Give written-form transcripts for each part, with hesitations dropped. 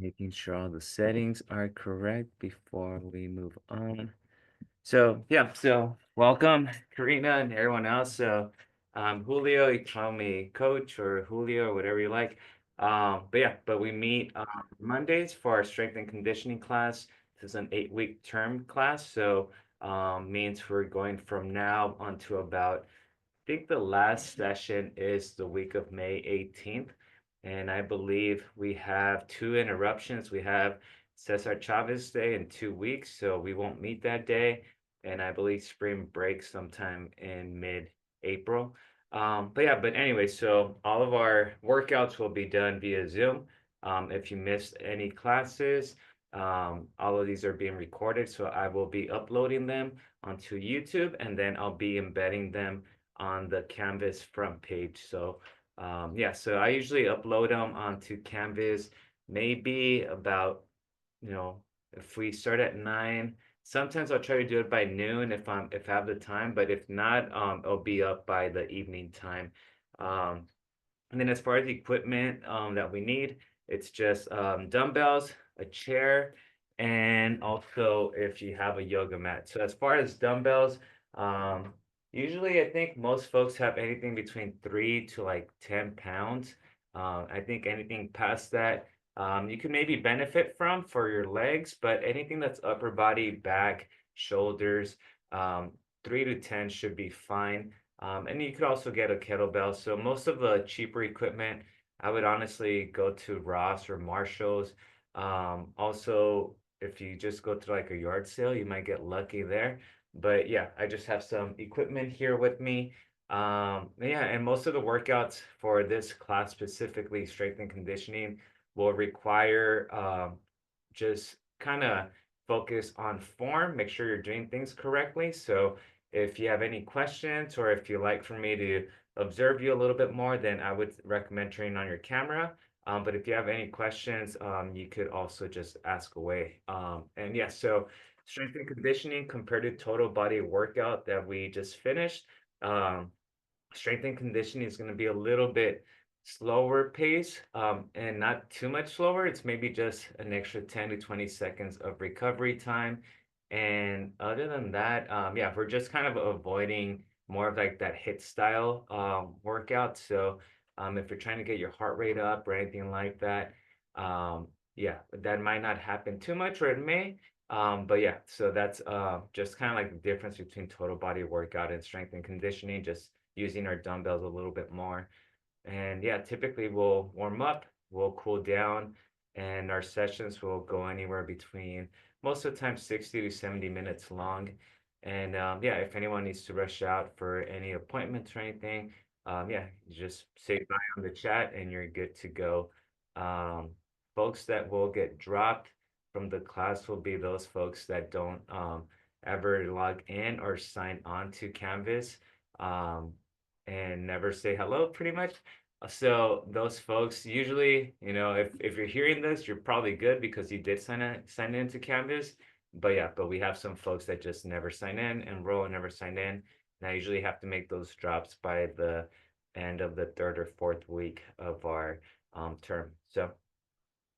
Making sure all the settings are correct before we move on. So yeah, so welcome Karina and everyone else. So Julio, you call me coach or Julio or whatever you like. But yeah, but we meet Mondays for our strength and conditioning class. This is an 8-week term class, so means we're going from now until about think the last session is the week of May 18th, and I believe we have two interruptions. We have Cesar Chavez Day in 2 weeks, so we won't meet that day, and I believe spring break sometime in mid-April. But yeah, but anyway, so all of our workouts will be done via Zoom. If you missed any classes, all of these are being recorded, so I will be uploading them onto YouTube, and then I'll be embedding them on the Canvas front page. So yeah, so I usually upload them onto Canvas maybe about, you know, if we start at 9, sometimes I'll try to do it by noon if I have the time, but if not, it'll be up by the evening time. Um, and then as far as the equipment that we need, it's just dumbbells, a chair, and also if you have a yoga mat. So as far as dumbbells, um, usually I think most folks have anything between 3 to like 10 pounds. I think anything past that, you can maybe benefit from for your legs, but anything that's upper body, back, shoulders, 3 to 10 should be fine. And you could also get a kettlebell. So most of the cheaper equipment, I would honestly go to Ross or Marshall's. Also, if you just go to like a yard sale, you might get lucky there. But yeah, I just have some equipment here with me. Yeah, and most of the workouts for this class, specifically strength and conditioning, will require just kind of focus on form, make sure you're doing things correctly. So if you have any questions or if you like for me to observe you a little bit more, then I would recommend turning on your camera. But if you have any questions, you could also just ask away. And yeah, so strength and conditioning compared to total body workout that we just finished. Um, Strength and conditioning is going to be a little bit slower pace and not too much slower. It's maybe just an extra 10 to 20 seconds of recovery time. And other than that, yeah, we're just kind of avoiding more of like that hit style workout. So if you're trying to get your heart rate up or anything like that, yeah, that might not happen too much, or it may. But yeah, so that's just kind of like the difference between total body workout and strength and conditioning. Just using our dumbbells a little bit more. And yeah, typically we'll warm up, we'll cool down, and our sessions will go anywhere between most of the time 60 to 70 minutes long. And yeah, if anyone needs to rush out for any appointments or anything, yeah, you just say bye on the chat and you're good to go. Um, Folks that will get dropped from the class will be those folks that don't ever log in or sign on to Canvas. Um, and never say hello, pretty much. So those folks usually, if you're hearing this, you're probably good because you did sign into Canvas. But yeah, but we have some folks that just never sign in, enroll and never sign in. And I usually have to make those drops by the end of the third or fourth week of our term. So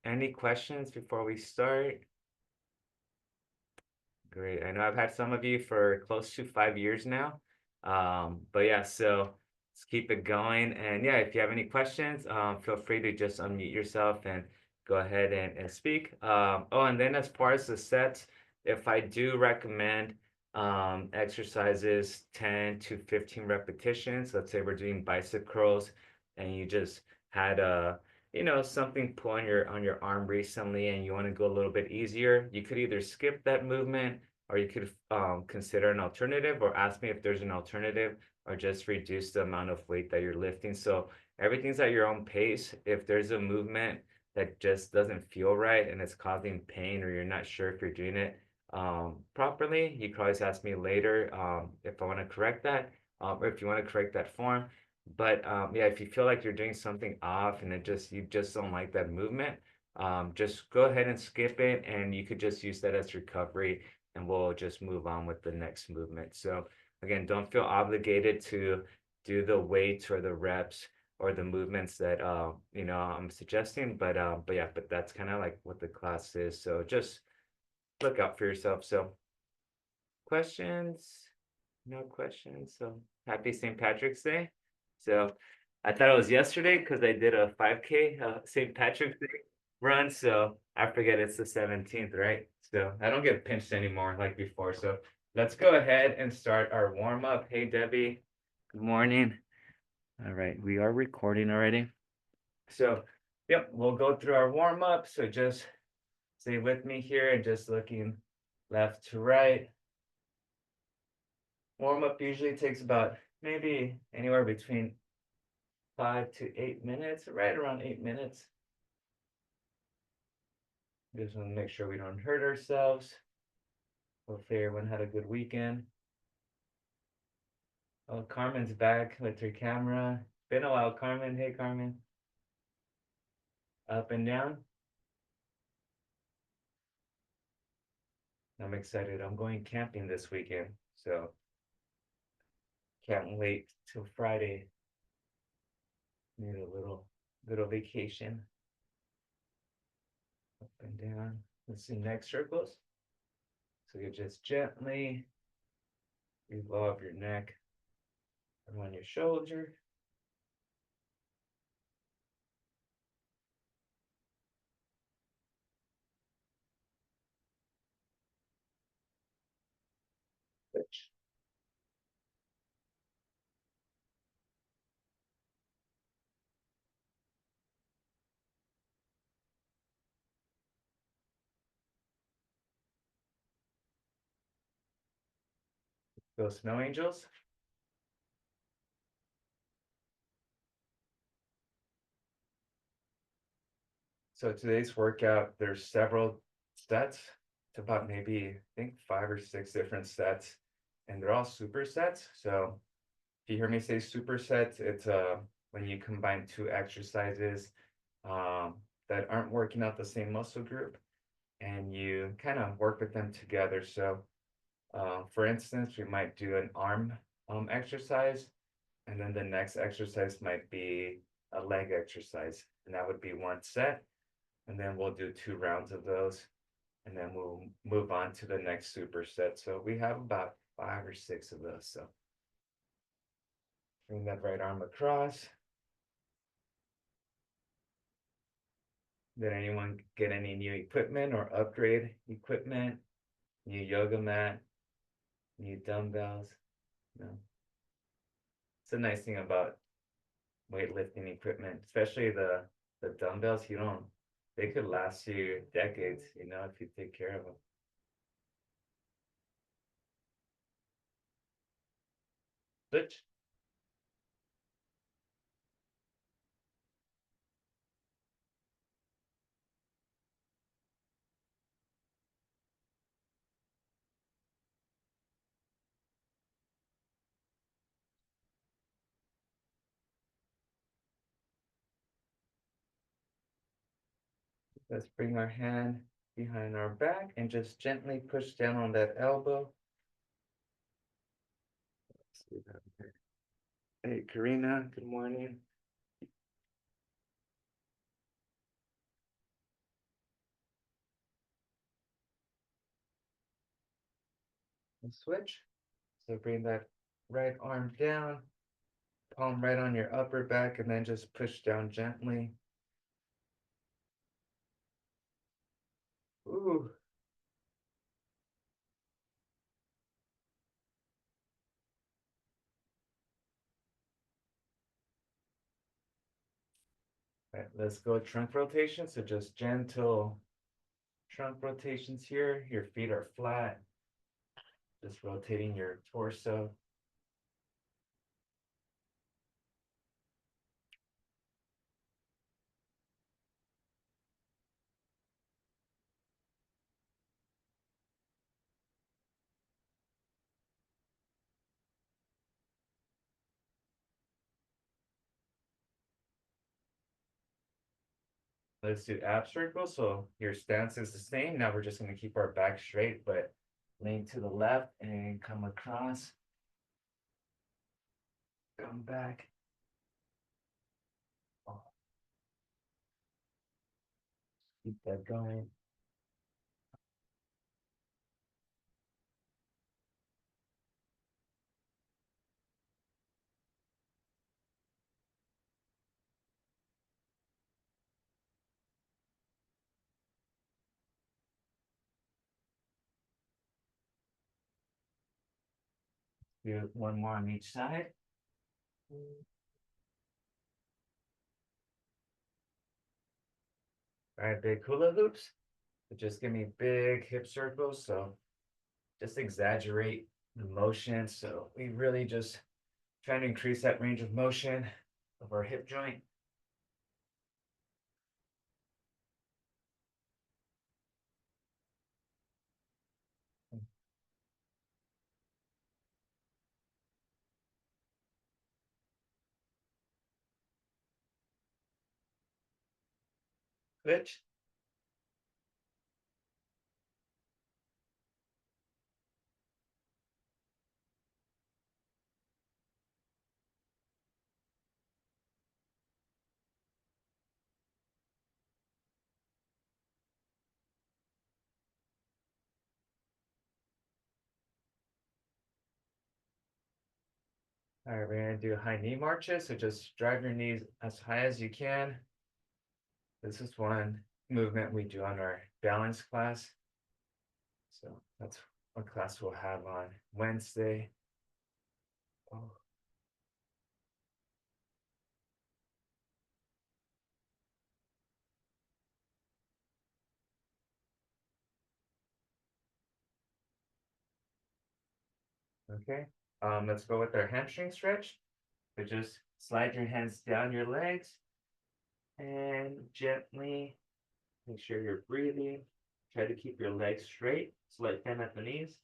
any questions before we start? Great. I know I've had some of you for close to 5 years now. But yeah, so let's keep it going. And yeah, if you have any questions, feel free to just unmute yourself and go ahead and speak. Oh, and then as far as the sets, if I do recommend exercises 10 to 15 repetitions, let's say we're doing bicep curls and you just had something pull on your arm recently and you want to go a little bit easier, you could either skip that movement or you could consider an alternative or ask me if there's an alternative or just reduce the amount of weight that you're lifting. So everything's at your own pace. If there's a movement that just doesn't feel right and it's causing pain or you're not sure if you're doing it properly, you can always ask me later if I want to correct that or if you want to correct that form. But yeah, if you feel like you're doing something off and you just don't like that movement, just go ahead and skip it, and you could just use that as recovery, and we'll just move on with the next movement. So again, don't feel obligated to do the weights or the reps or the movements that I'm suggesting. But yeah, but that's kind of like what the class is. So just look out for yourself. So questions? No questions. So happy St. Patrick's Day. So I thought it was yesterday because I did a 5K St. Patrick's Day run. So I forget it's the 17th, right? So I don't get pinched anymore like before. So let's go ahead and start our warm up. Hey, Debbie. Good morning. All right, we are recording already. So, yep, we'll go through our warm up. So just stay with me here and just looking left to right. Warm up usually takes about maybe anywhere between 5 to 8 minutes, right around 8 minutes. Just want to make sure we don't hurt ourselves. Hopefully everyone had a good weekend. Oh, Carmen's back with her camera. Been a while, Carmen. Hey, Carmen. Up and down. I'm excited. I'm going camping this weekend, so can't wait till Friday. Need a little vacation. Up and down. Let's see neck circles. So you just gently revolve your neck around your shoulder. Switch. Go snow angels. So today's workout, there's several sets. It's about maybe I think 5 or 6 different sets, and they're all supersets. So if you hear me say supersets, it's when you combine two exercises that aren't working out the same muscle group, and you kind of work with them together. So for instance, we might do an arm exercise, and then the next exercise might be a leg exercise, and that would be one set. And then we'll do 2 rounds of those, and then we'll move on to the next superset. So we have about 5 or 6 of those. So bring that right arm across. Did anyone get any new equipment or upgrade equipment? New yoga mat, new dumbbells? No. It's a nice thing about weightlifting equipment, especially the dumbbells. They could last you decades, if you take care of them. Switch. Let's bring our hand behind our back and just gently push down on that elbow. Let's do that here. Hey, Karina, good morning. And switch. So bring that right arm down, palm right on your upper back, and then just push down gently. Ooh. Right, let's go trunk rotation. So just gentle trunk rotations here. Your feet are flat. Just rotating your torso. Let's do ab circles. So your stance is the same. Now we're just going to keep our back straight, but lean to the left and come across. Come back. Keep that going. Do one more on each side. All right, big hula hoops. So just give me big hip circles. So just exaggerate the motion. So we really just trying to increase that range of motion of our hip joint. Switch. All right, we're gonna do high knee marches. So just drive your knees as high as you can. This is one movement we do on our balance class. So that's what class we'll have on Wednesday. Oh, okay. Let's go with our hamstring stretch. So just slide your hands down your legs and gently make sure you're breathing. Try to keep your legs straight, slight bend at the knees.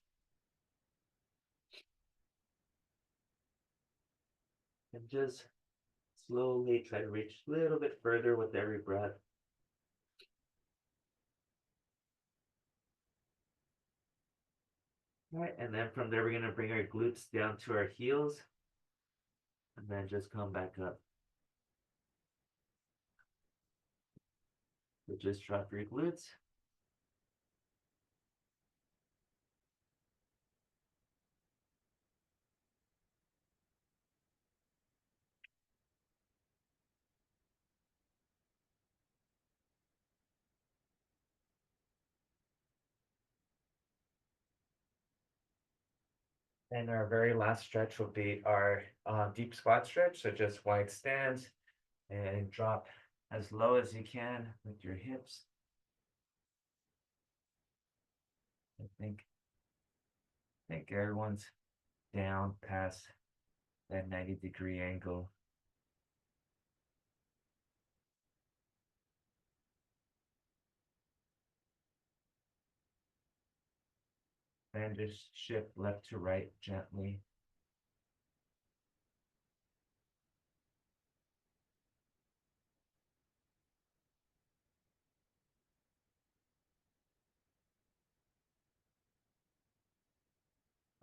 And just slowly try to reach a little bit further with every breath. All right, and then from there, we're gonna bring our glutes down to our heels and then just come back up. So just drop your glutes. And our very last stretch will be our deep squat stretch. So just wide stance and drop as low as you can with your hips. I think everyone's down past that 90-degree angle. And just shift left to right gently.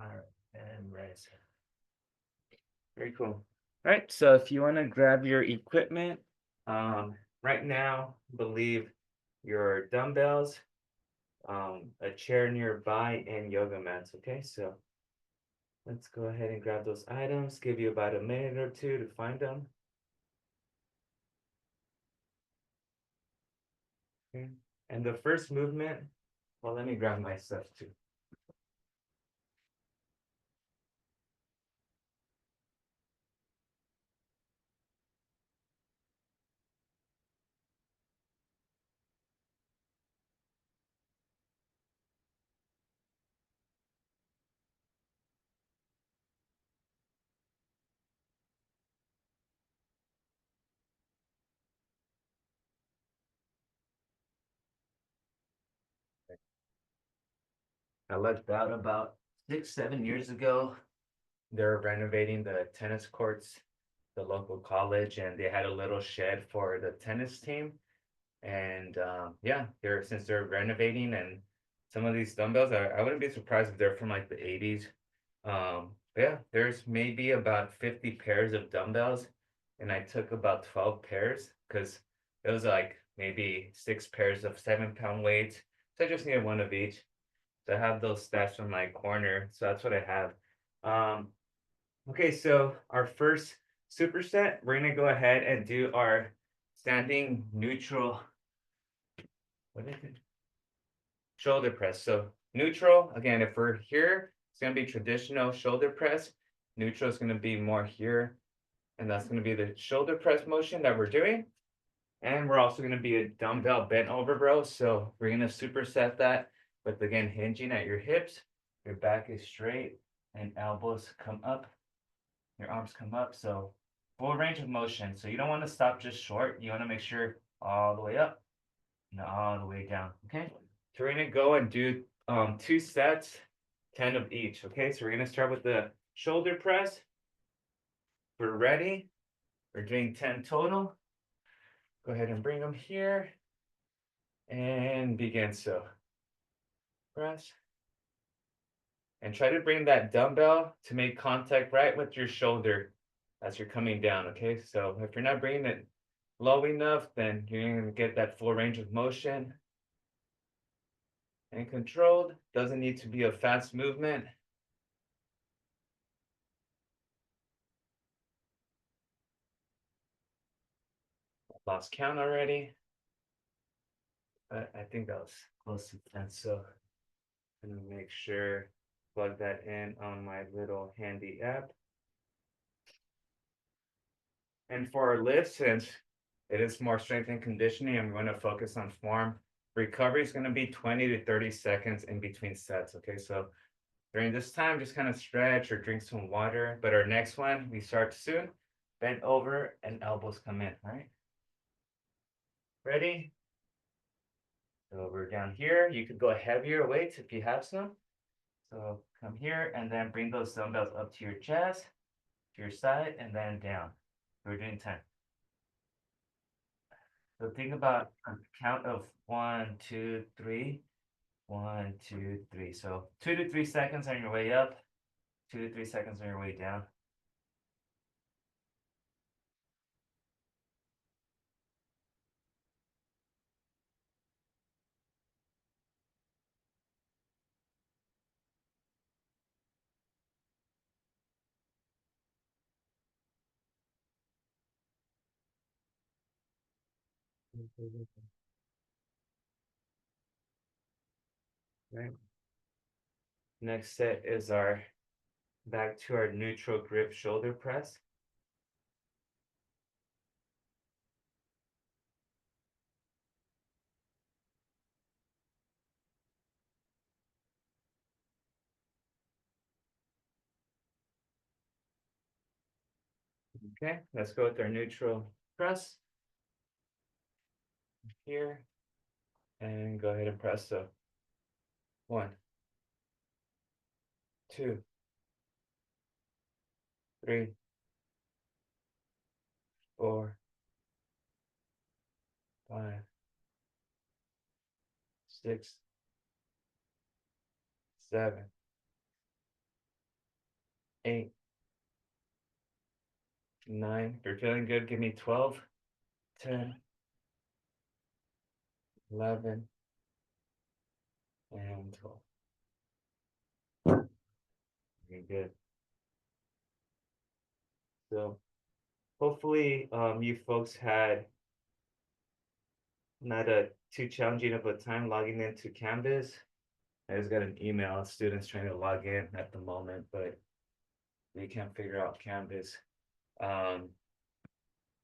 All right, and raise. Very cool. All right, so if you want to grab your equipment, right now, believe your dumbbells, a chair nearby, and yoga mats. Okay, so let's go ahead and grab those items. Give you about a minute or two to find them. Okay, and the first movement, well, let me grab my stuff too. I lucked out about 6, 7 years ago. They're renovating the tennis courts, the local college, and they had a little shed for the tennis team. And yeah, they're since they're renovating and some of these dumbbells, I wouldn't be surprised if they're from like the 80s. Yeah, there's maybe about 50 pairs of dumbbells, and I took about 12 pairs because it was like maybe 6 pairs of 7 pound weights. So I just need one of each. So I have those stashed on my corner. So that's what I have. Um, okay, so our first superset, we're gonna go ahead and do our standing neutral, what is it? Shoulder press. So neutral, again, if we're here, it's gonna be traditional shoulder press. Neutral is gonna be more here, and that's gonna be the shoulder press motion that we're doing. And we're also gonna be a dumbbell bent over row. So we're gonna superset that with, again, hinging at your hips. Your back is straight and elbows come up, your arms come up. So full range of motion. So you don't want to stop just short. You want to make sure all the way up and all the way down. Okay. So we're gonna go and do 2 sets, 10 of each. Okay. So we're gonna start with the shoulder press. We're ready. We're doing 10 total. Go ahead and bring them here and begin. So press and try to bring that dumbbell to make contact right with your shoulder as you're coming down. Okay. So if you're not bringing it low enough, then you're going to get that full range of motion. And controlled, doesn't need to be a fast movement. Lost count already. But I think that was close to 10. So I'm going to make sure, plug that in on my little handy app. And for our lift, since it is more strength and conditioning, I'm going to focus on form. Recovery is going to be 20 to 30 seconds in between sets. Okay, so during this time, just kind of stretch or drink some water. But our next one, we start soon. Bend over and elbows come in. All right. Ready? So we're down here. You could go heavier weights if you have some. So come here and then bring those dumbbells up to your chest, to your side, and then down. We're doing 10. So think about a count of 1, 2, 3. 1, 2, 3. So 2 to 3 seconds on your way up, 2 to 3 seconds on your way down. Right. Next set is our back to our neutral grip shoulder press. Okay, let's go with our neutral press here and go ahead and press. So 1, 2, 3, 4, 5, 6, 7, 8, 9. If you're feeling good, give me 12, 10, 11, and 12. Very good. So hopefully you folks had not a too challenging of a time logging into Canvas. I just got an email, students trying to log in at the moment, but they can't figure out Canvas. Um,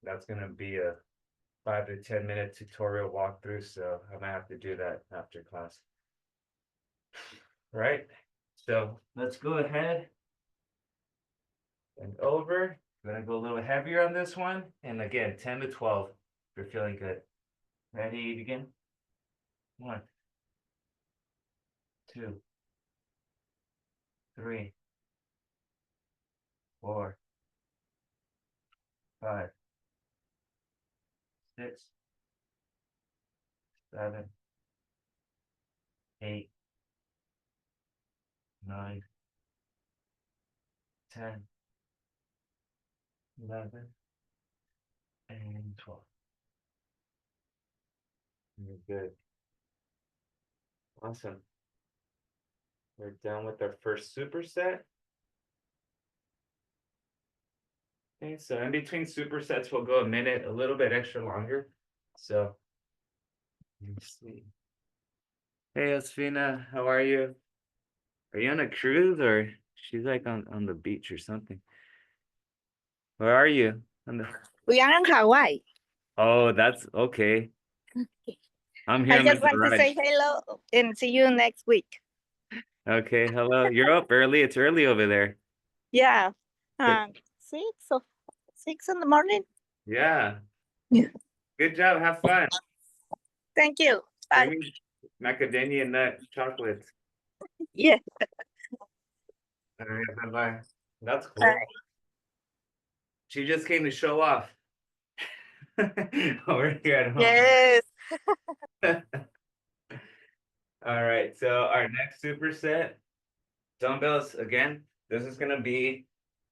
that's gonna be a 5 to 10 minute tutorial walkthrough, so I might have to do that after class. Right? So let's go ahead and over. I'm gonna go a little heavier on this one. And again, 10 to 12 if you're feeling good. Ready, begin. 1, 2, 3, 4, 5, 6, 7, 8, 9, 10, 11, and 12. Good. Awesome. We're done with our first superset. Okay, so in between supersets, we'll go a minute, a little bit extra longer. So let me see. Hey, Osfina, how are you? Are you on a cruise or she's like on the beach or something? Where are you? On the We are in Hawaii. Oh, that's okay. I'm here I in my just want to garage. say hello and see you next week. Okay, hello. You're up early. It's early over there. Yeah. Okay. 6 in the morning. Yeah. Yeah. Good job. Have fun. Thank you. Bring Bye. me macadamia nut chocolates. Yeah. All right, bye-bye. That's cool. Bye. She just came to show off over here at home. Yes. All right, so our next superset, dumbbells again. This is gonna be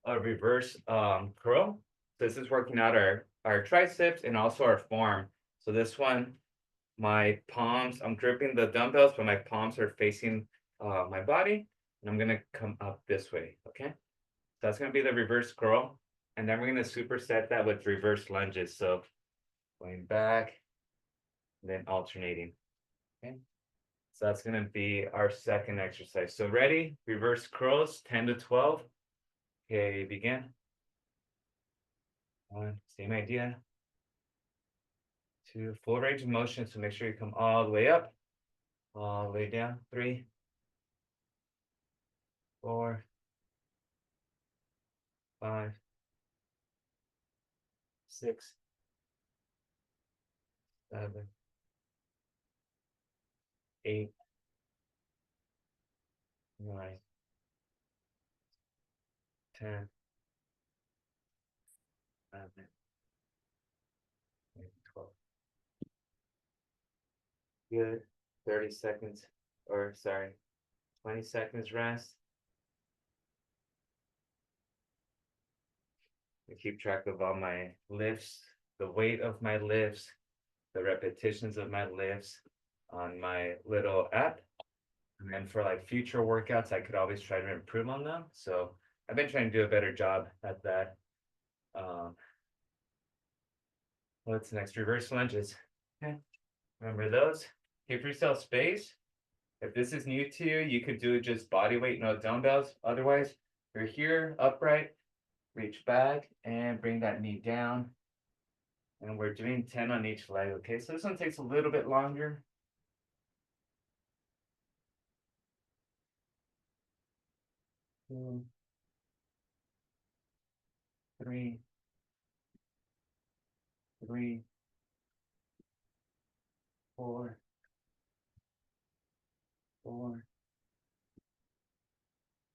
a reverse curl. This is working out our triceps and also our forearm. So this one, my palms, I'm gripping the dumbbells, but my palms are facing my body, and I'm gonna come up this way. Okay, so that's gonna be the reverse curl, and then we're gonna superset that with reverse lunges. So going back, then alternating. Okay. So that's gonna be our second exercise. So ready? Reverse curls, 10 to 12. Okay, begin. One, same idea. Two, full range of motion. So make sure you come all the way up, all the way down. 3, 4, 5, 6, 7, 8, 9, 10, 11, 12. Good. 30 seconds, or sorry, 20 seconds rest. I keep track of all my lifts, the weight of my lifts, the repetitions of my lifts on my little app. And then for like future workouts, I could always try to improve on them. So I've been trying to do a better job at that. Um, what's next? Reverse lunges. Okay. Remember those? Give yourself space. If this is new to you, you could do just body weight, no dumbbells. Otherwise, you're here, upright, reach back and bring that knee down. And we're doing 10 on each leg, okay? So this one takes a little bit longer. 2, 3, 3, 4, 4,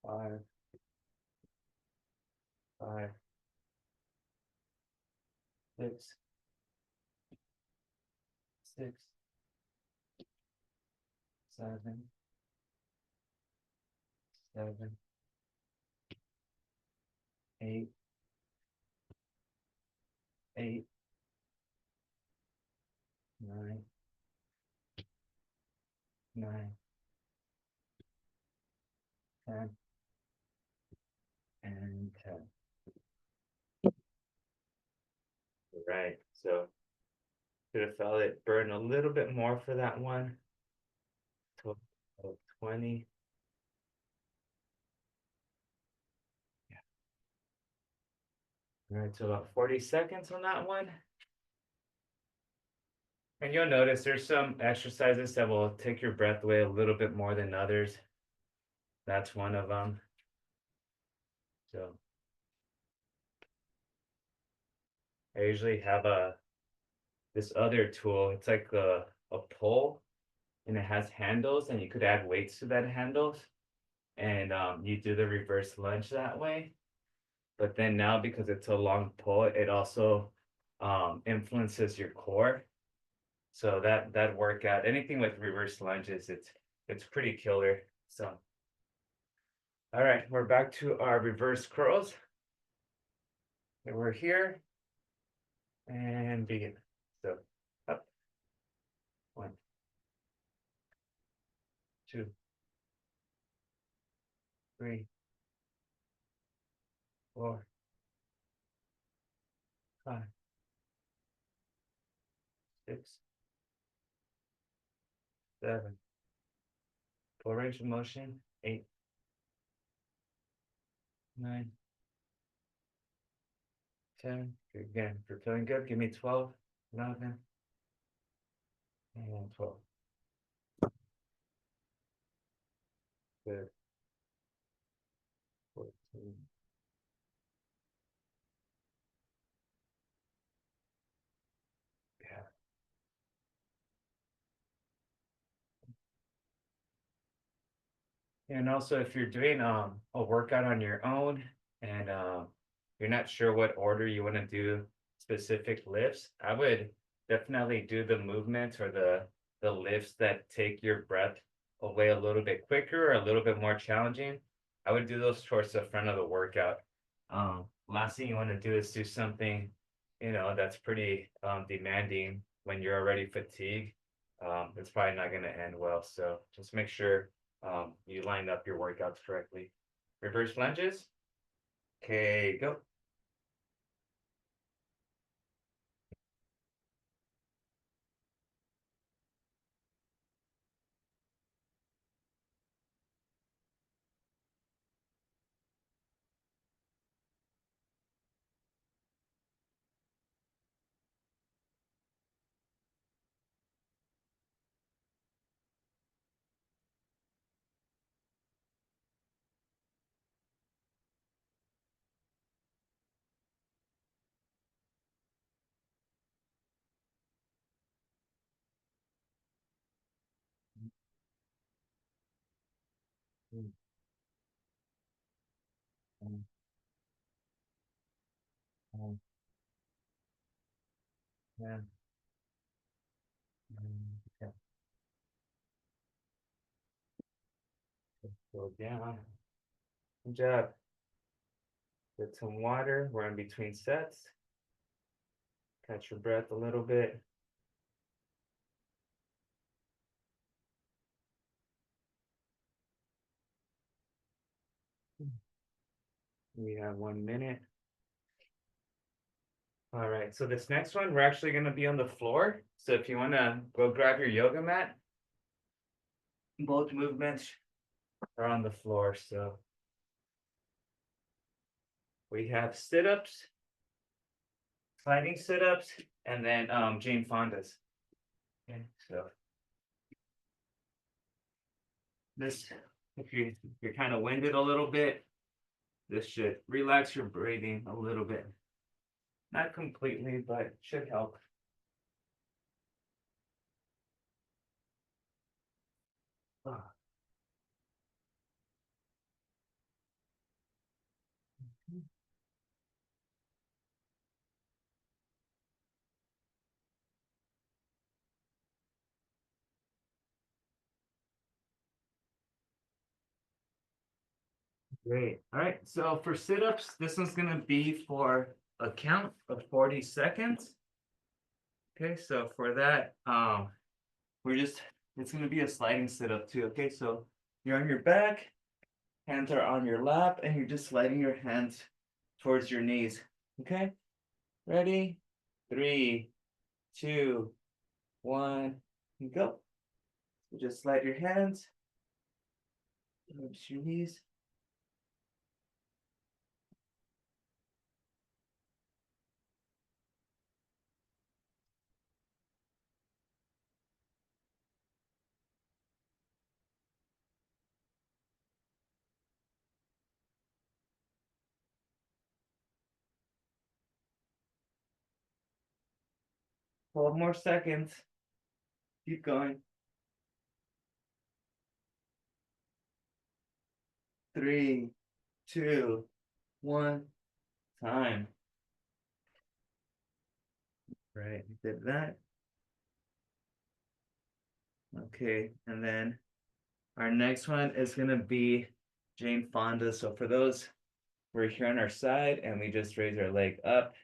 5, 5, 6, 6, 7, 7, 8, 8, 9, 9, 10, and 10. All right, so could have felt it burn a little bit more for that one. Total of 20. Yeah. All right, so about 40 seconds on that one. And you'll notice there's some exercises that will take your breath away a little bit more than others. That's one of them. So I usually have this other tool. It's like a pole, and it has handles, and you could add weights to that handles, and you do the reverse lunge that way. But then now, because it's a long pole, it also influences your core. So that workout, anything with reverse lunges, it's pretty killer. So all right, we're back to our reverse curls. And we're here and begin. So up, 1, 2, 3, 4, 5, 6, 7. Full range of motion. 8, 9, 10. Again, if you're feeling good, give me 12, 11, and 12. Good. 14. Yeah. And also, if you're doing a workout on your own and you're not sure what order you want to do specific lifts, I would definitely do the movements or the lifts that take your breath away a little bit quicker or a little bit more challenging. I would do those towards the front of the workout. Last thing you want to do is do something, that's pretty demanding when you're already fatigued. It's probably not going to end well. So just make sure you line up your workouts correctly. Reverse lunges. Okay, go. Mm, mm, mm, yeah, okay. Go down. Good job. Get some water. We're in between sets. Catch your breath a little bit. We have 1 minute. All right, so this next one, we're actually going to be on the floor. So if you want to go grab your yoga mat, both movements are on the floor. So we have sit-ups, sliding sit-ups, and then Jane Fonda's. Okay, so this, if you're kind of winded a little bit, this should relax your breathing a little bit. Not completely, but should help. Ah, great. All right. So for sit-ups, this one's gonna be for a count of 40 seconds. Okay, so for that, it's gonna be a sliding sit-up too. Okay, so you're on your back, hands are on your lap, and you're just sliding your hands towards your knees. Okay, ready? 3, 2, 1, and go. So just slide your hands towards your knees. 12 more seconds. Keep going. 3, 2, 1. Time. Right, did that. Okay, and then our next one is gonna be Jane Fonda. So for those, we're here on our side and we just raise our leg up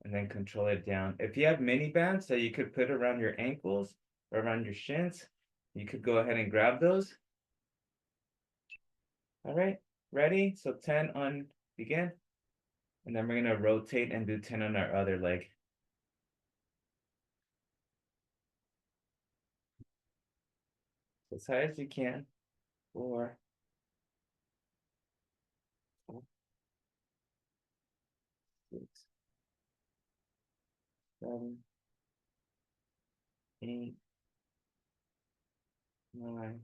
and then control it down. If you have mini bands that you could put around your ankles or around your shins, you could go ahead and grab those. All right, ready? So 10 on begin. And then we're gonna rotate and do 10 on our other leg. As high as you can. 4, 6, 7, 8, 9,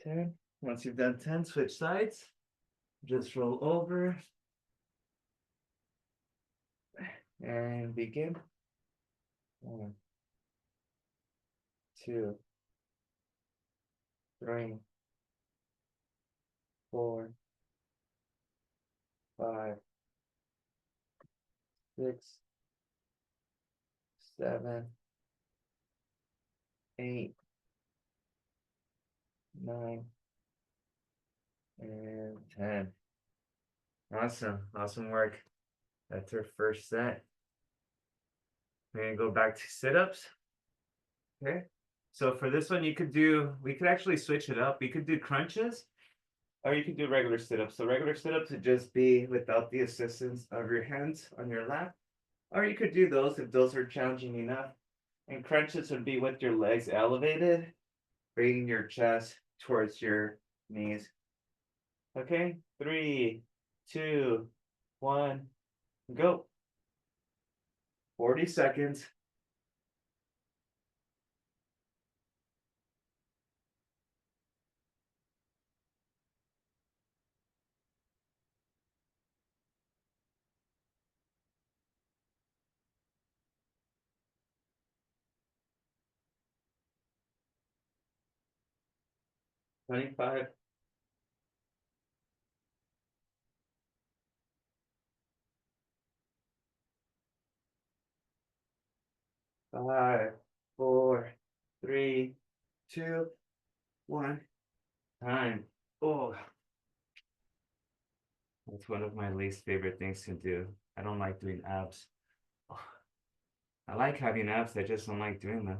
10. Once you've done 10, switch sides. Just roll over and begin. 1, 2, 3, 4, 5, 6, 7, 8, 9, and 10. Awesome. Awesome work. That's our first set. We're gonna go back to sit-ups. Okay. So for this one, we could actually switch it up. We could do crunches or you could do regular sit-ups. So regular sit-ups would just be without the assistance of your hands on your lap. Or you could do those if those are challenging enough. And crunches would be with your legs elevated, bringing your chest towards your knees. Okay, 3, 2, 1, go. 40 seconds. 25, 5, 4, 3, 2, 1. Time. Oh, that's one of my least favorite things to do. I don't like doing abs. Oh, I like having abs, I just don't like doing them.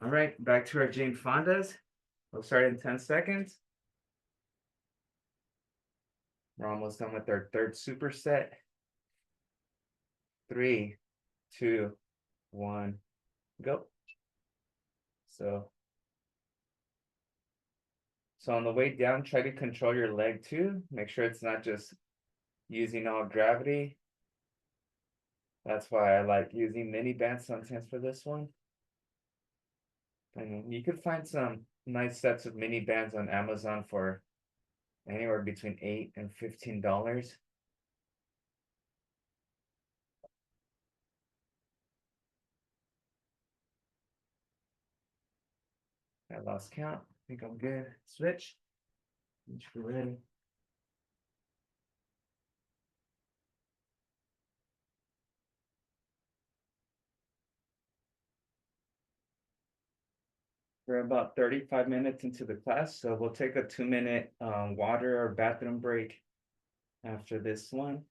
All right, back to our Jane Fondas. We'll start in 10 seconds. We're almost done with our third superset. 3, 2, 1, go. So, so on the way down, try to control your leg too. Make sure it's not just using all gravity. That's why I like using mini bands sometimes for this one. And you could find some nice sets of mini bands on Amazon for anywhere between $8 and $15. I lost count. I think I'm good. Switch. Switch for ready. We're about 35 minutes into the class, so we'll take a 2-minute water or bathroom break after this one.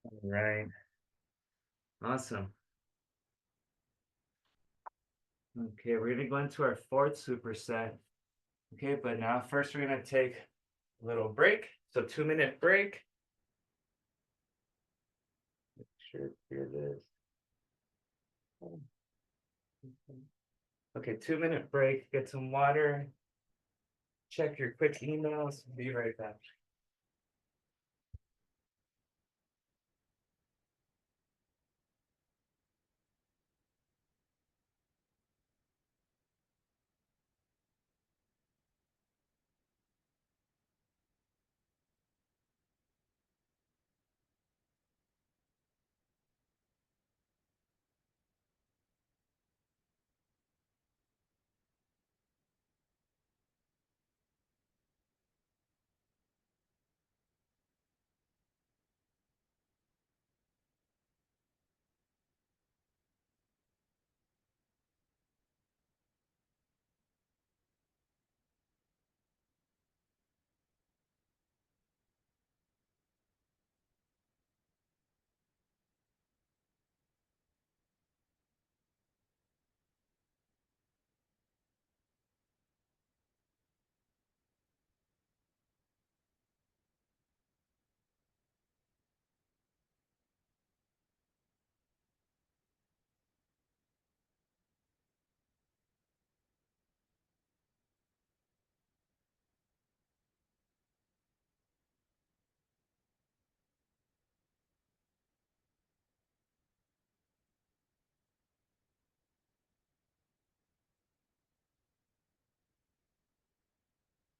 All right. Awesome. Okay, we're gonna go into our fourth superset. Okay, but now first we're gonna take a little break. So 2-minute break. Make sure here it is. Okay, 2-minute break, get some water, check your quick emails, be right back.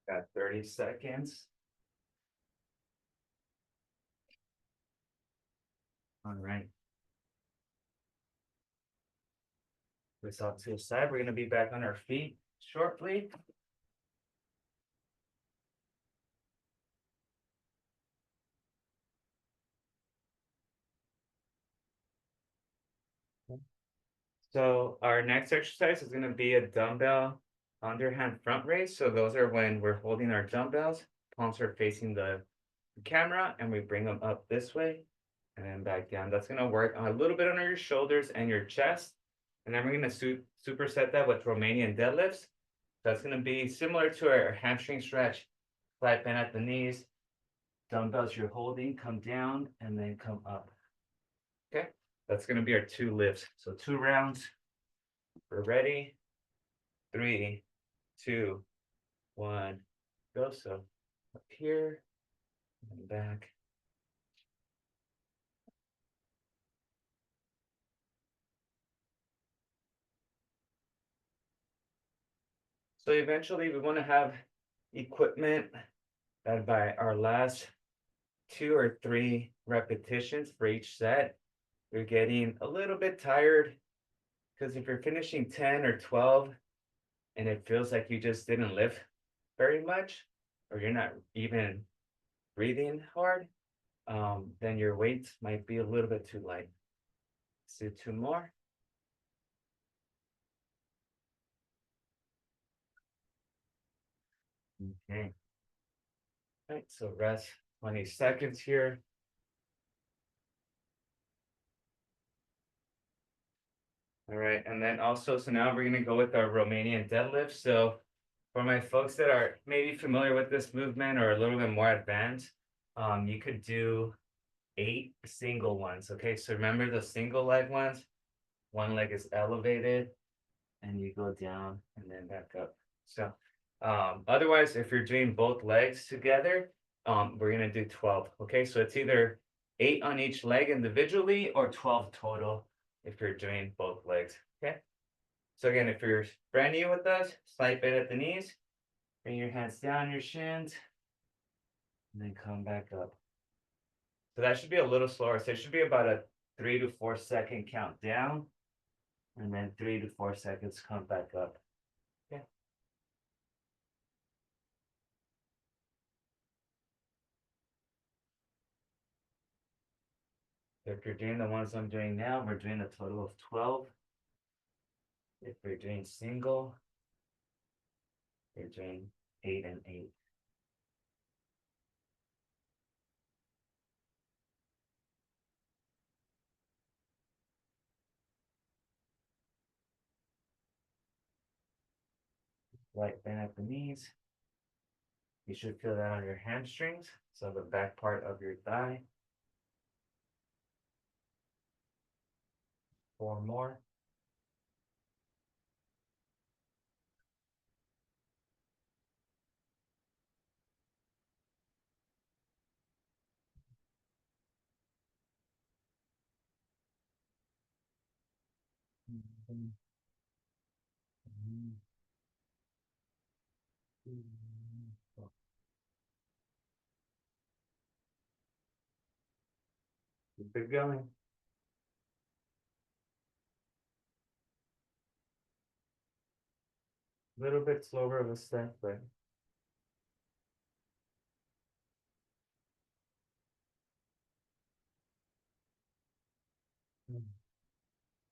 Got 30 seconds. All right. This off to the side. We're going to be back on our feet shortly. So our next exercise is going to be a dumbbell underhand front raise. So those are when we're holding our dumbbells, palms are facing the camera, and we bring them up this way and then back down. That's going to work a little bit under your shoulders and your chest. And then we're going to superset that with Romanian deadlifts. That's going to be similar to our hamstring stretch. Flat bend at the knees, dumbbells you're holding, come down and then come up. Okay, that's going to be our 2 lifts. So 2 rounds. We're ready. 3, 2, 1, go. So up here and back. So eventually we want to have equipment that by our last 2 or 3 repetitions for each set, you're getting a little bit tired, because if you're finishing 10 or 12 and it feels like you just didn't lift very much, or you're not even breathing hard, then your weight might be a little bit too light. Let's do 2 more. Okay. All right, so rest 20 seconds here. All right, and then also, so now we're gonna go with our Romanian deadlift. So for my folks that are maybe familiar with this movement or a little bit more advanced, you could do 8 single ones. Okay, so remember the single leg ones, one leg is elevated and you go down and then back up. So otherwise, if you're doing both legs together, we're gonna do 12. Okay, so it's either 8 on each leg individually or 12 total if you're doing both legs. Okay, so again, if you're brand new with us, slight bend at the knees, bring your hands down your shins, and then come back up. So that should be a little slower. So it should be about a 3 to 4 second count down, and then 3 to 4 seconds come back up. Okay. If you're doing the ones I'm doing now, we're doing a total of 12. If you're doing single, you're doing 8 and 8. Light bend at the knees. You should feel that on your hamstrings, so the back part of your thigh. 4 more. Keep it going. A little bit slower of a step, but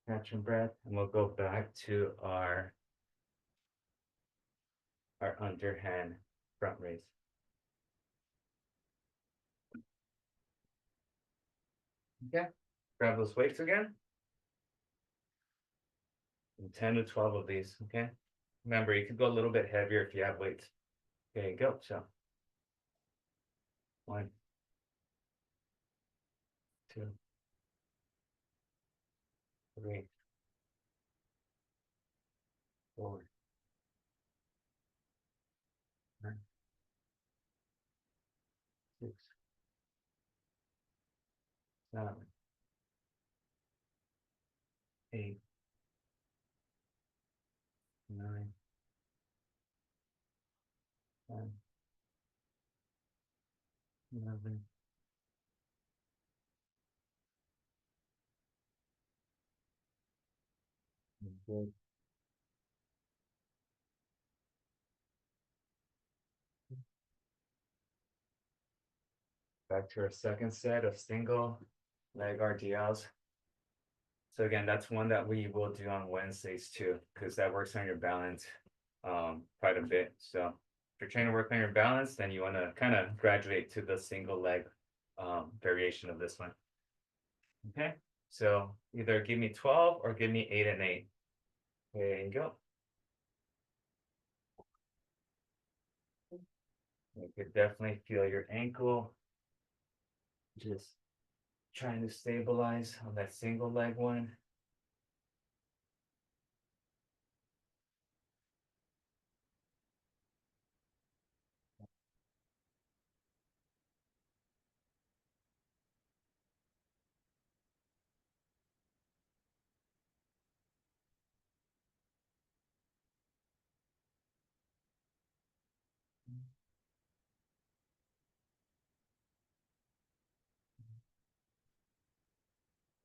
catch your breath, and we'll go back to our underhand front raise. Okay, grab those weights again. And 10 to 12 of these, okay? Remember, you could go a little bit heavier if you have weights. There you go. So 1, 2, 3, 4, 5, 6, 7, 8, 9, 10, 11. Good. Back to our second set of single leg RDLs. So again, that's one that we will do on Wednesdays too, because that works on your balance quite a bit. So if you're trying to work on your balance, then you want to kind of graduate to the single leg variation of this one. Okay, so either give me 12 or give me 8 and 8. There you go. You could definitely feel your ankle just trying to stabilize on that single leg one.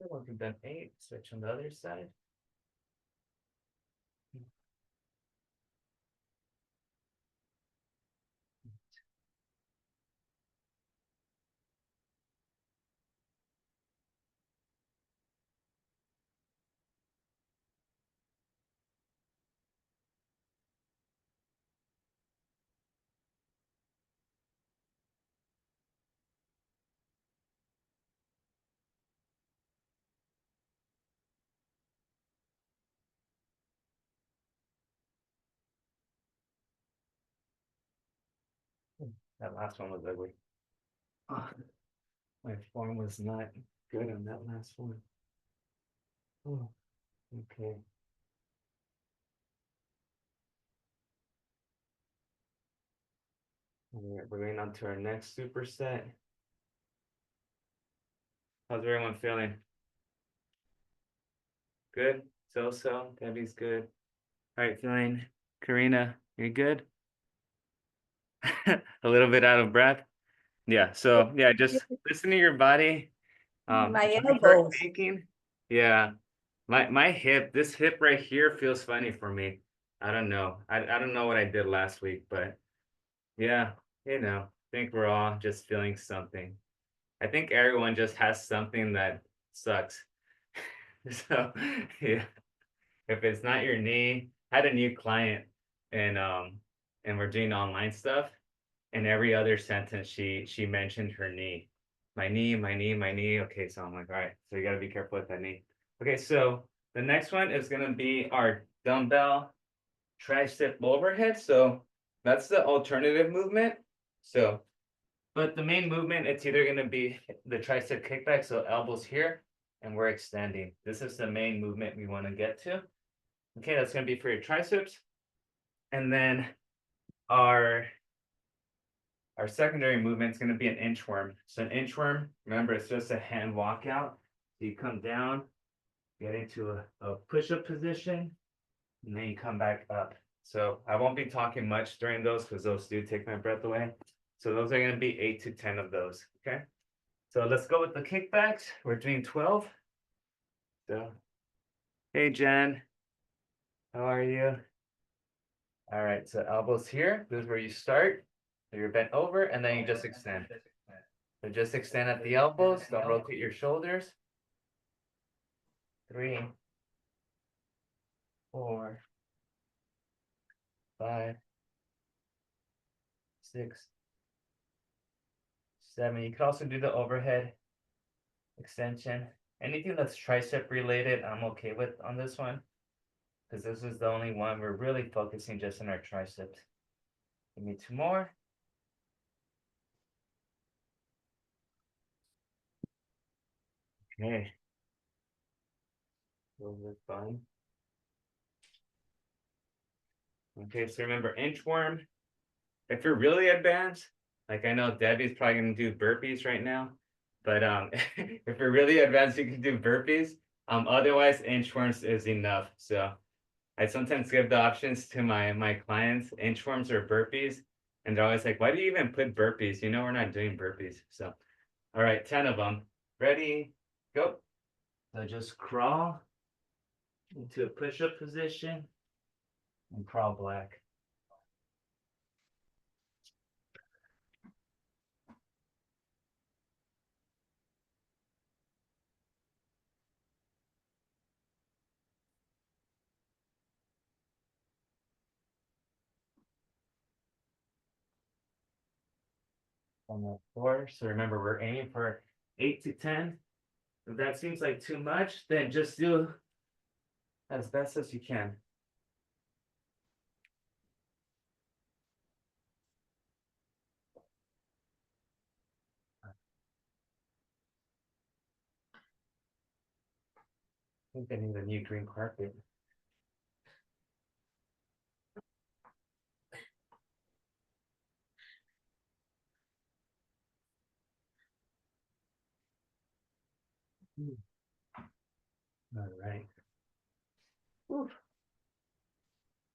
One from done 8, switch on the other side. That last one was ugly. Oh, my form was not good on that last one. Oh, okay. All right, we're going on to our next superset. How's everyone feeling? Good? So-so? Debbie's good. All right, feeling? Karina, you good? A little bit out of breath? Yeah, so yeah, just listen to your body. My If you start elbows. thinking, yeah, my hip, this hip right here feels funny for me. I don't know. I don't know what I did last week, but yeah, I think we're all just feeling something. I think everyone just has something that sucks. So yeah, if it's not your knee, I had a new client and we're doing online stuff, and every other sentence she mentioned her knee. My knee, my knee, my knee. Okay, so I'm like, all right, so you gotta be careful with that knee. Okay, so the next one is gonna be our dumbbell tricep overhead. So that's the alternative movement. So, but the main movement, it's either gonna be the tricep kickback, so elbows here, and we're extending. This is the main movement we want to get to. Okay, that's gonna be for your triceps. And then our our secondary movement is going to be an inchworm. So an inchworm, remember, it's just a hand walkout. So you come down, get into a push-up position, and then you come back up. So I won't be talking much during those because those do take my breath away. So those are going to be 8 to 10 of those. Okay. So let's go with the kickbacks. We're doing 12. So, hey, Jen, how are you? All right. So elbows here. This is where you start. So you're bent over and then you just extend. So just extend at the elbows. Don't rotate your shoulders. 3, 4, 5, 6, 7. You can also do the overhead extension. Anything that's tricep related, I'm okay with on this one because this is the only one we're really focusing just on our triceps. Give me 2 more. Okay. Those are fun. Okay, so remember inchworm. If you're really advanced, like I know Debbie's probably gonna do burpees right now, but if you're really advanced, you can do burpees. Otherwise, inchworms is enough. So I sometimes give the options to my clients, inchworms or burpees. And they're always like, why do you even put burpees? You know, we're not doing burpees. So, all right, 10 of them. Ready, go. So just crawl into a push-up position and crawl back. On the floor. So remember, we're aiming for 8 to 10. If that seems like too much, then just do as best as you can. I think I need a new green carpet. All right. Whew.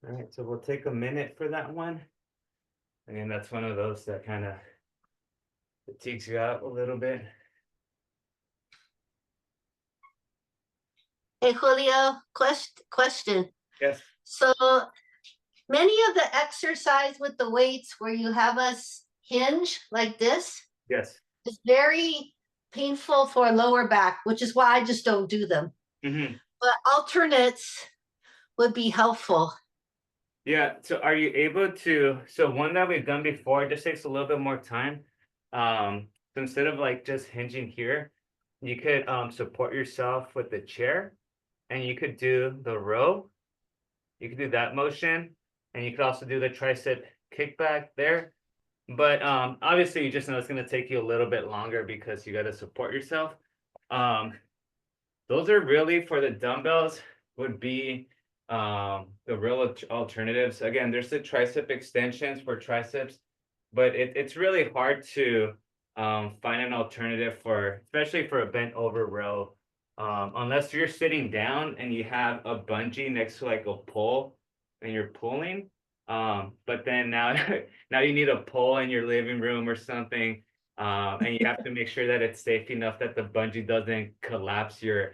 All right, so we'll take a minute for that one. Again, that's one of those that kind of fatigues you out a little bit. Hey, Julio, question. Yes. So many of the exercise with the weights where you have us hinge like this Yes. is very painful for lower back, which is why I just don't do them. Mm-hmm. But alternates would be helpful. Yeah. So are you able to? So one that we've done before just takes a little bit more time. So instead of like just hinging here, you could support yourself with the chair, and you could do the row. You could do that motion, and you could also do the tricep kickback there. But obviously, you just know it's going to take you a little bit longer because you got to support yourself. Um, those are really for the dumbbells would be the real alternatives. Again, there's the tricep extensions for triceps, but it's really hard to find an alternative for, especially for a bent over row, unless you're sitting down and you have a bungee next to like a pole and you're pulling. But then now now you need a pole in your living room or something. And you have to make sure that it's safe enough that the bungee doesn't collapse your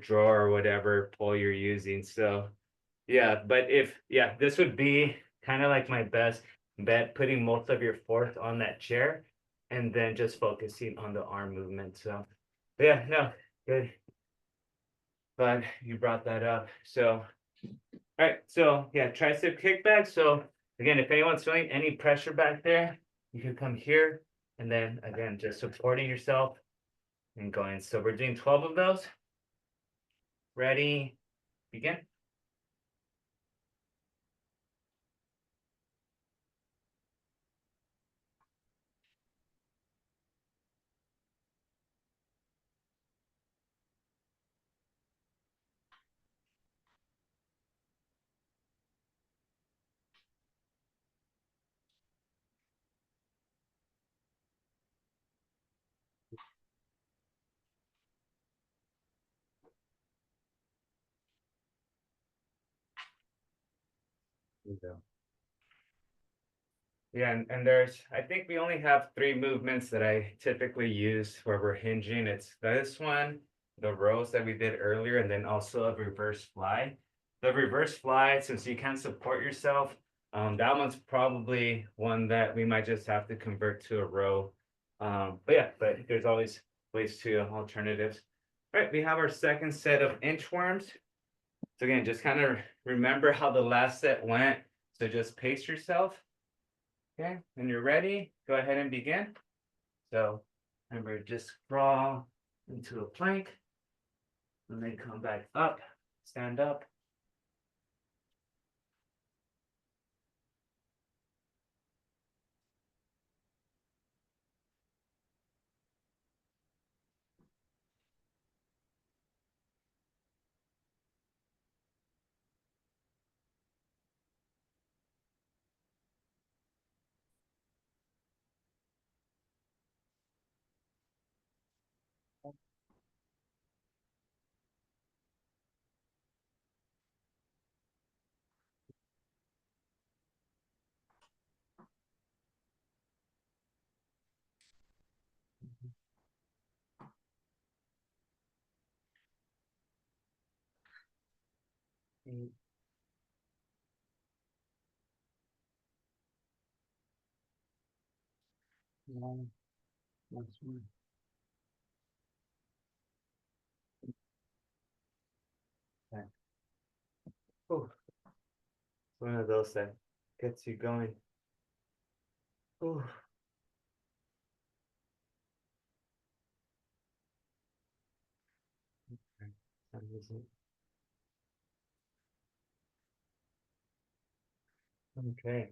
drawer or whatever pole you're using. So yeah, but if yeah, this would be kind of like my best bet, putting most of your force on that chair and then just focusing on the arm movement. So yeah, no, good. But you brought that up. So all right, so yeah, tricep kickback. So again, if anyone's feeling any pressure back there, you can come here and then again, just supporting yourself and going. So we're doing 12 of those. Ready, begin. There you go. Yeah, and there's, I think we only have three movements that I typically use where we're hinging. It's this one, the rows that we did earlier, and then also a reverse fly. The reverse fly, since you can't support yourself, that one's probably one that we might just have to convert to a row. But yeah, but there's always ways to alternatives. All right, we have our second set of inchworms. So again, just kind of remember how the last set went. So just pace yourself. Okay, when you're ready, go ahead and begin. So remember, just crawl into a plank and then come back up, stand up. One, last one. Okay. Ooh. It's one of those that gets you going. Ooh. Okay. That is it. Okay.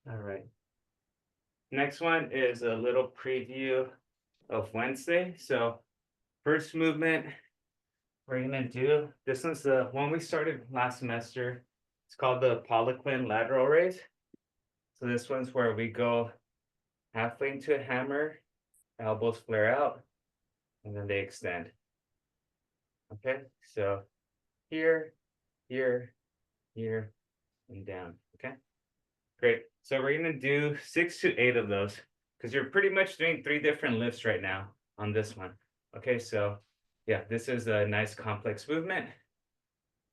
All right. Next one is a little preview of Wednesday. So first movement we're gonna do, this one's the one we started last semester. It's called the Poliquin lateral raise. So this one's where we go halfway into a hammer, elbows flare out, and then they extend. Okay, so here, here, here, and down. Okay, great. So we're gonna do 6 to 8 of those because you're pretty much doing 3 different lifts right now on this one. Okay, so yeah, this is a nice complex movement.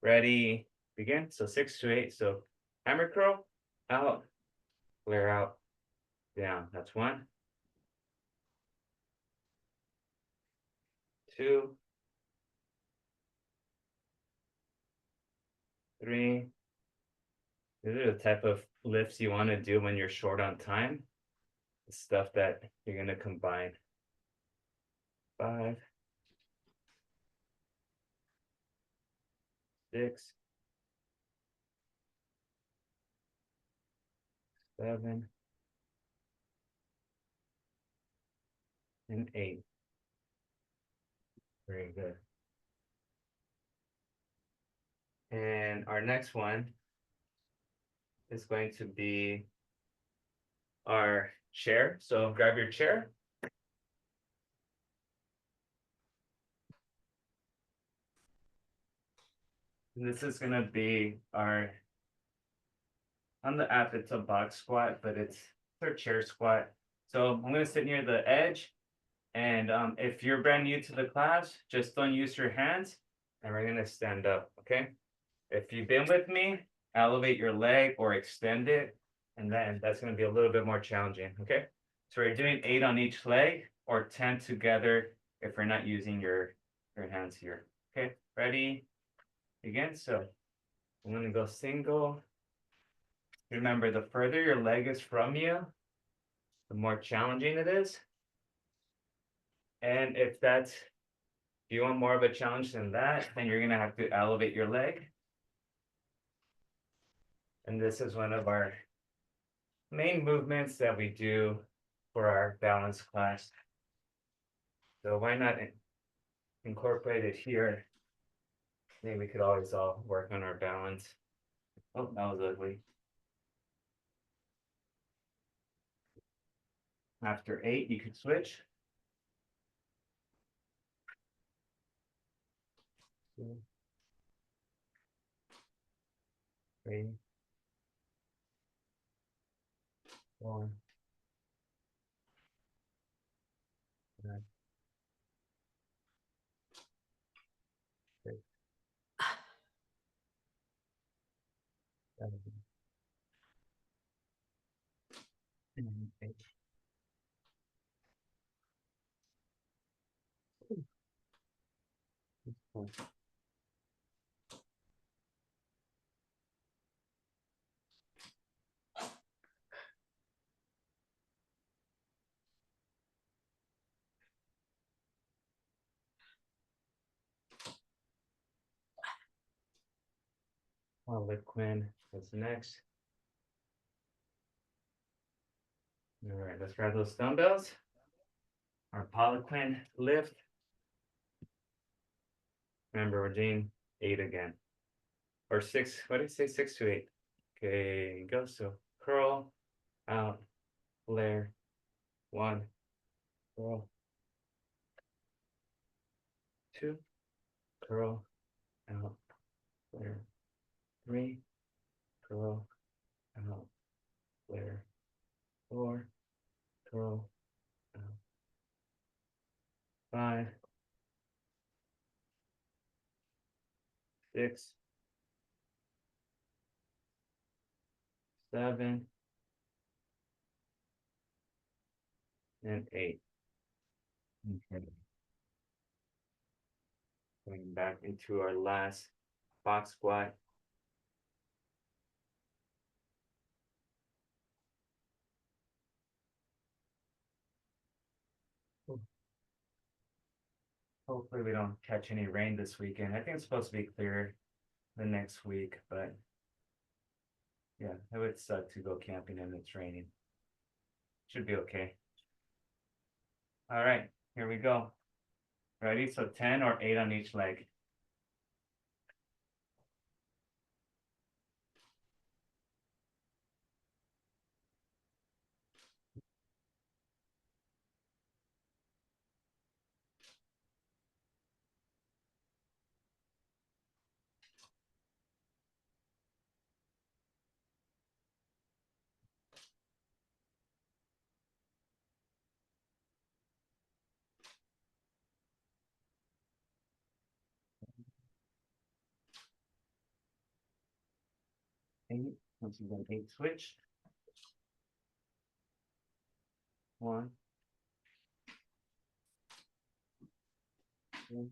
Ready, begin. So 6 to 8. So hammer curl, out, flare out, down. That's 1, 2, 3. These are the type of lifts you want to do when you're short on time. The stuff that you're going to combine. 5, 6, 7, and 8. Very good. And our next one is going to be our chair. So grab your chair. And this is going to be our, on the app, it's a box squat, but it's our chair squat. So I'm going to sit near the edge. And if you're brand new to the class, just don't use your hands. And we're going to stand up, okay? If you've been with me, elevate your leg or extend it. And then that's going to be a little bit more challenging, okay? So we're doing 8 on each leg or 10 together if we're not using your hands here. Okay, ready? Begin. So I'm going to go single. Remember, the further your leg is from you, the more challenging it is. And if you want more of a challenge than that, then you're going to have to elevate your leg. And this is one of our main movements that we do for our balance class. So why not incorporate it here? Maybe we could always all work on our balance. Oh, that was ugly. After 8, you could switch. 2, 3, 4, 5, 6, 7, and 8. Quinn is next. All right, let's grab those dumbbells. Our Poliquin lift. Remember, we're doing 8 again. Or 6, what did I say? 6 to 8. Okay, go. So curl, out, flare, 1, curl, 2, curl, out, flare, 3, curl, out, flare, 4, curl, out, 5, 6, 7, and 8. Okay. Going back into our last box squat. Hopefully we don't catch any rain this weekend. I think it's supposed to be clear the next week, but yeah, it would suck to go camping and it's raining. Should be okay. All right, here we go. Ready? So 10 or 8 on each leg. Eight. Once you got 8, switch. 1, 2,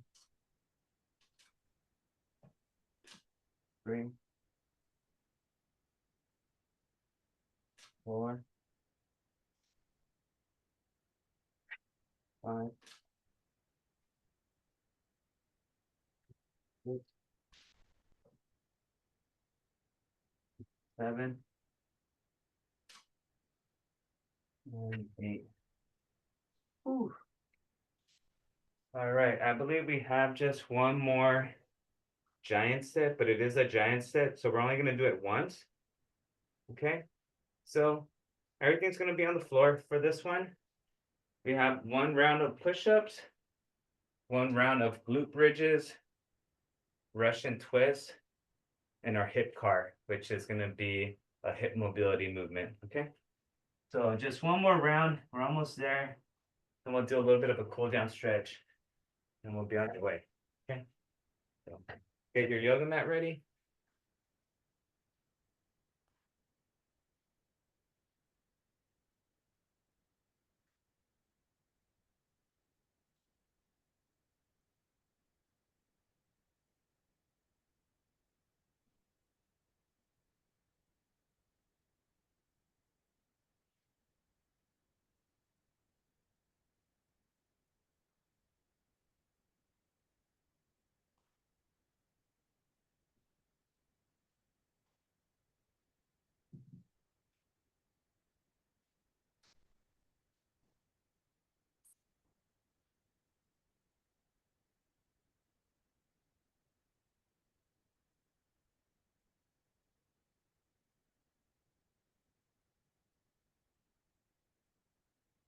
3, 4, 5, 6, 7, and 8. Whew. All right, I believe we have just one more giant set, but it is a giant set, so we're only going to do it once. Okay, so everything's going to be on the floor for this one. We have one round of push-ups, one round of glute bridges, Russian twist, and our hip car, which is going to be a hip mobility movement. Okay, so just one more round. We're almost there. Then we'll do a little bit of a cool down stretch, and we'll be on the way. Okay, so get your yoga mat ready.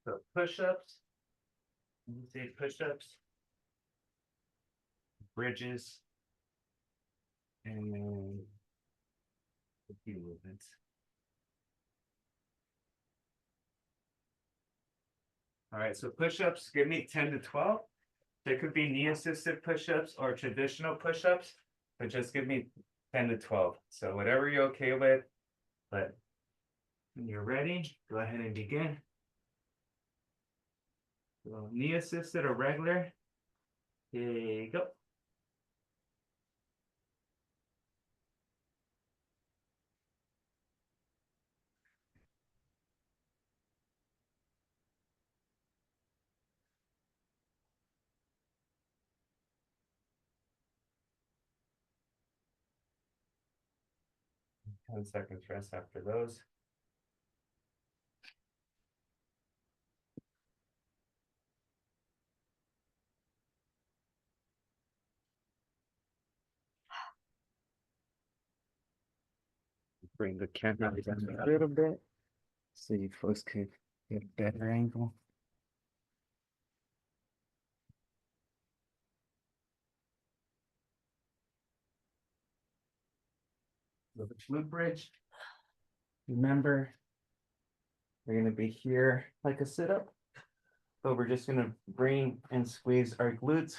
So push-ups, say push-ups, bridges, and a few movements. All right, so push-ups, give me 10 to 12. There could be knee-assisted push-ups or traditional push-ups, but just give me 10 to 12. So whatever you're okay with, but when you're ready, go ahead and begin. So knee-assisted or regular, here you go. Ten seconds rest after those. Bring the camera down a little bit so you folks can get a better angle. So the glute bridge, remember, we're going to be here like a sit-up, but we're just going to bring and squeeze our glutes,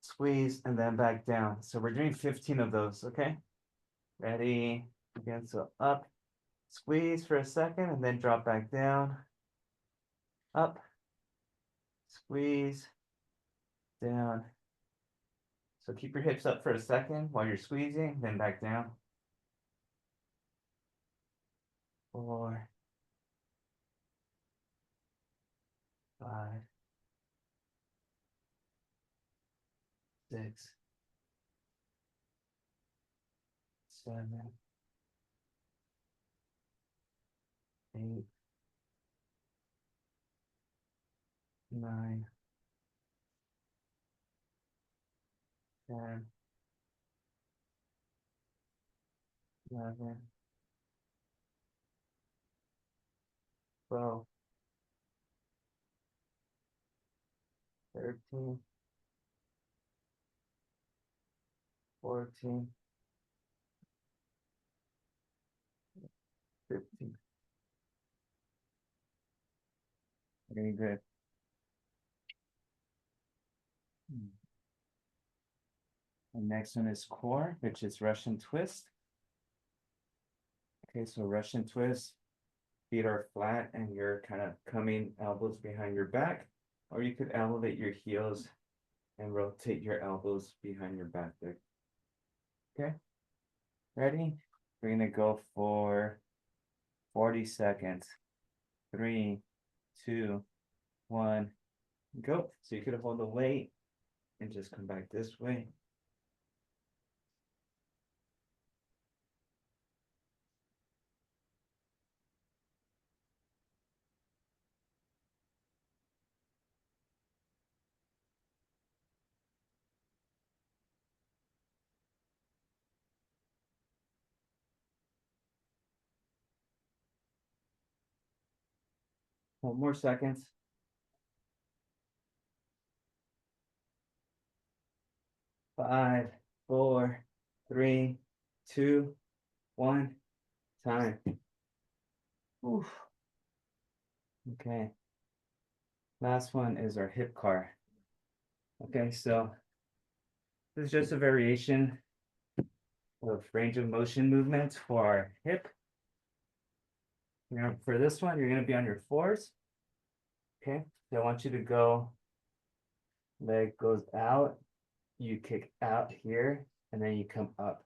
squeeze, and then back down. So we're doing 15 of those, okay? Ready? Again, so up, squeeze for a second, and then drop back down. up, squeeze, down. So keep your hips up for a second while you're squeezing, then back down. 4, 5, 6, 7, 8, 9, 10, 11, 12, 13, 14, 15. Very good. The next one is core, which is Russian twist. Okay, so Russian twist, feet are flat and you're kind of coming elbows behind your back, or you could elevate your heels and rotate your elbows behind your back there. Okay, ready? We're gonna go for 40 seconds. 3, 2, 1, go. So you could hold the weight and just come back this way. One more seconds. 5, 4, 3, 2, 1. Time. Oof. Okay. Last one is our hip car. Okay, so this is just a variation of range of motion movements for our hip. For this one, you're going to be on your fours. Okay, so I want you to go, leg goes out, you kick out here, and then you come up.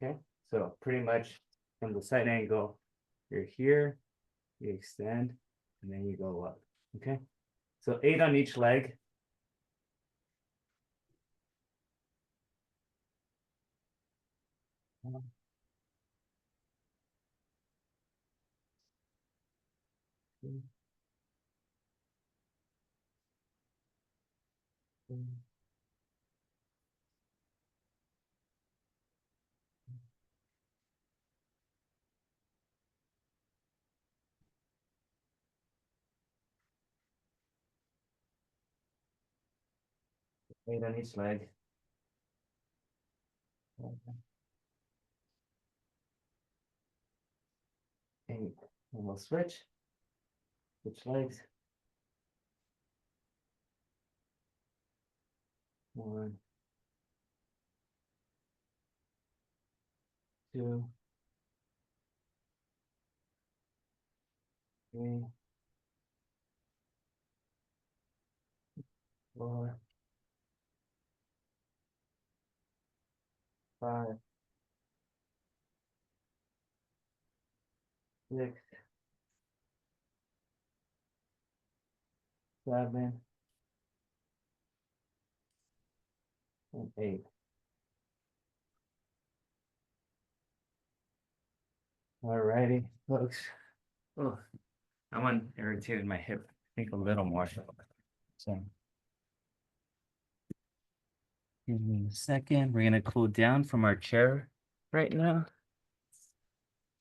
Okay, so pretty much from the side angle, you're here, you extend, and then you go up. Okay, so 8 on each leg. One, 2, 3, 8 on each leg. 8, and we'll switch legs. 1, 2, 3, 4, 5, 6, 7, and 8. Alrighty, folks. Oh, that one irritated my hip, I think a little more. So give me a second. We're gonna cool down from our chair right now.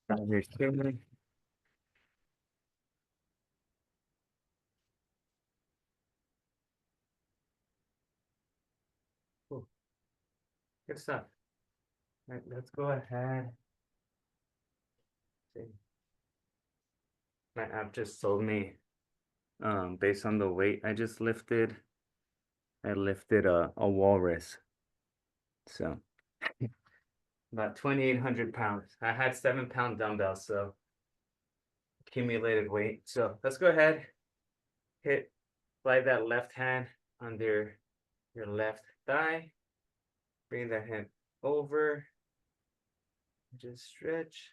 Grab your chair. Cool. Good stuff. All right, let's go ahead. See. My app just told me, based on the weight I just lifted, I lifted a walrus. So about 2,800 pounds. I had 7-pound dumbbells, so accumulated weight. So let's go ahead. slide that left hand under your left thigh. Bring that hand over. Just stretch.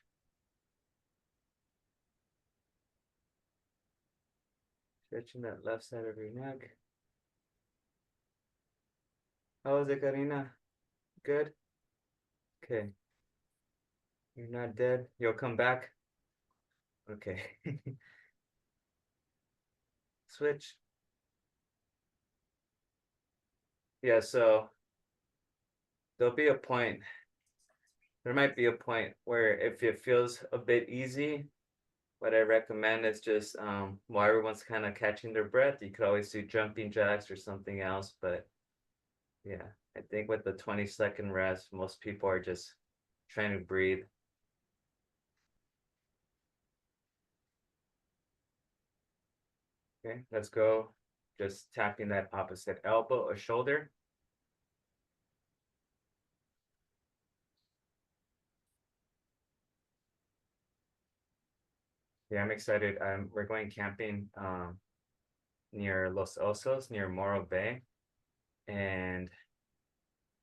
Stretching that left side of your neck. How is it, Karina? Good? Okay. You're not dead. You'll come back? Okay. Switch. Yeah, so there'll be a point. There might be a point where if it feels a bit easy, what I recommend is just while everyone's kind of catching their breath, you could always do jumping jacks or something else. But yeah, I think with the 20-second rest, most people are just trying to breathe. Okay, let's go. Just tapping that opposite elbow or shoulder. Yeah, I'm excited. We're going camping near Los Osos, near Morro Bay. And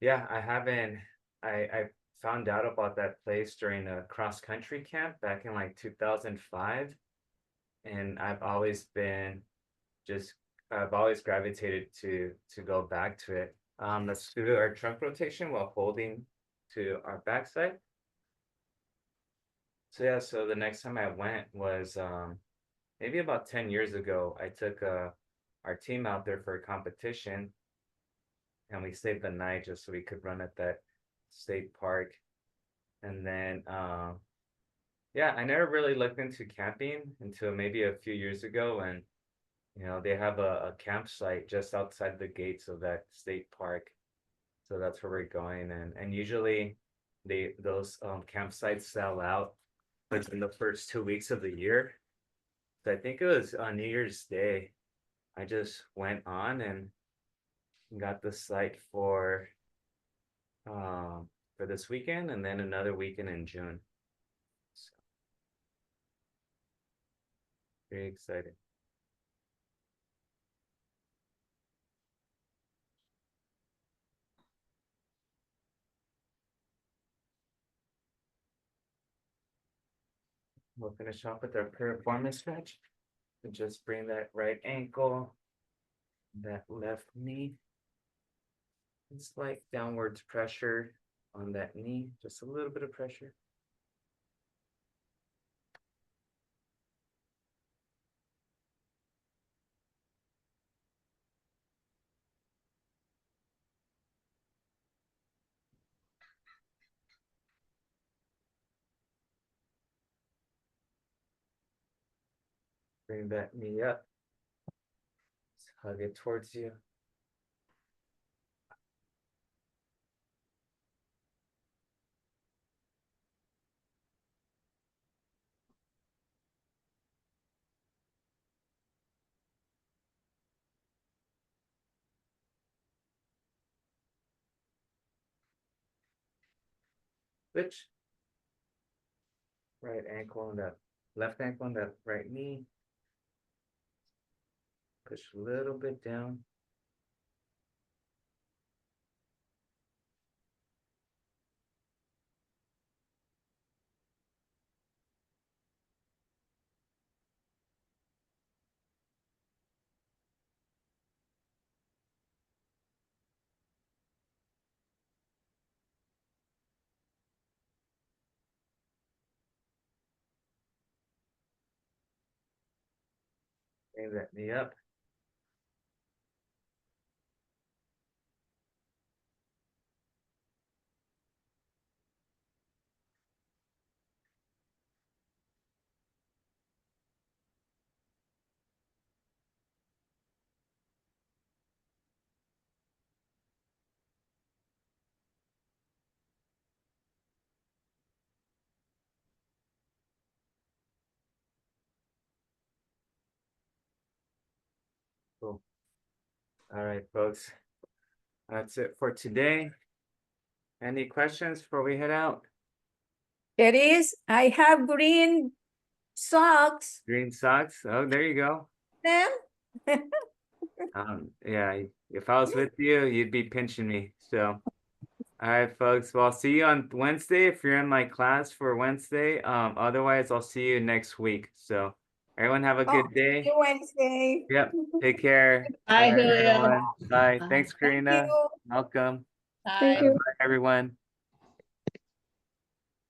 yeah, I found out about that place during a cross country camp back in like 2005. And I've always gravitated to go back to it. Let's do our trunk rotation while holding to our backside. So yeah, so the next time I went was maybe about 10 years ago. I took our team out there for a competition, and we stayed the night just so we could run at that state park. And then yeah, I never really looked into camping until maybe a few years ago, and they have a campsite just outside the gates of that state park. So that's where we're going, and usually those campsites sell out within the first 2 weeks of the year. So I think it was on New Year's Day. I just went on and got the site for this weekend and then another weekend in June. So, very excited. We'll finish off with our performance stretch. And just bring that right ankle, that left knee. And slight downwards pressure on that knee, just a little bit of pressure. Bring that knee up. Just hug it towards you. Switch. Right ankle on that left ankle on that right knee. Push a little bit down. Bring that knee up. Cool. All right, folks. That's it for today. Any questions before we head out? It is. I have green socks. Green socks. Oh, there you go. Them? Yeah, if I was with you, you'd be pinching me. So, all right, folks. Well, I'll see you on Wednesday if you're in my class for Wednesday. Otherwise, I'll see you next week. So, everyone have a Oh, good see day. you Wednesday. Yep. Take care. Bye, All right, Julio. everyone. Bye. Bye. Thanks, Thank Karina. you. Welcome. Thank Bye, everyone.